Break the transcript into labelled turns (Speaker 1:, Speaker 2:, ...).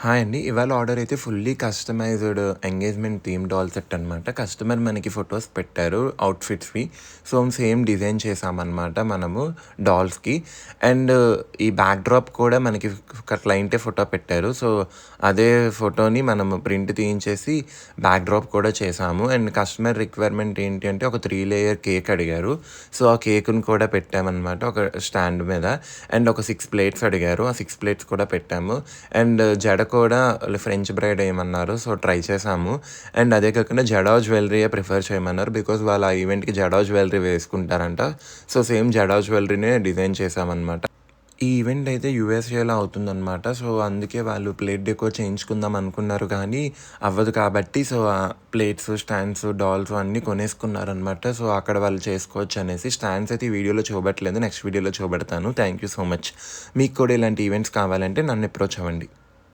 Speaker 1: Hi అండి. ఇవాళ order అయితే fully customized engagement theme doll set అనమాట. కస్టమర్ మనకి ఫోటోస్ పెట్టారు అవుట్‌ఫిట్స్‌వి. సో, సేమ్ డిజైన్ చేశామనమాట మనము డాల్స్‌కి. అండ్ ఈ బ్యాక్‌డ్రాప్ కూడా మనకి ఒక క్లయింటే ఫోటో పెట్టారు. సో, అదే ఫోటోని మనము ప్రింట్ తీయించేసి బ్యాక్‌డ్రాప్ కూడా చేశాము. అండ్ కస్టమర్ రిక్వైర్మెంట్ ఏంటి అంటే ఒక 3 లేయర్ కేక్ అడిగారు. సో, ఆ కేక్‌ని కూడా పెట్టామనమాట ఒక స్టాండ్ మీద. అండ్ ఒక 6 ప్లేట్స్ అడిగారు. ఆ 6 ప్లేట్స్ కూడా పెట్టాము. అండ్ జడ కూడా ఫ్రెంచ్ బ్రైడ్ ఏయమన్నారు. సో, ట్రై చేశాము. అండ్ అదే కాకుండా జడా జ్యువెలరీయే ప్రిఫర్ చేయమన్నారు. బికాజ్ వాళ్ళు ఆ ఈవెంట్‌కి జడా జ్యువెలరీ వేసుకుంటారంట. సో, సేమ్ జడా జ్యువెలరీనే డిజైన్ చేశామనమాట. ఈ ఈవెంట్ అయితే యూఎస్ఏలో అవుతుందనమాట. సో, అందుకే వాళ్ళు ప్లేట్ డెకోర్ చేయించుకుందాం అనుకున్నారు కానీ అవ్వదు కాబట్టి సో, ప్లేట్స్, స్టాండ్స్, డాల్స్ అన్నీ కొనేసుకున్నారనమాట. సో, అక్కడ వాళ్ళు చేసుకోవచ్చనేసి. స్టాండ్స్ అయితే ఈ వీడియోలో చూపెట్టలేదు. నెక్స్ట్ వీడియోలో చూపెడతాను. Thank you so much. మీకు కూడా ఇలాంటి ఈవెంట్స్ కావాలంటే నన్ను అప్రోచ్ అవ్వండి.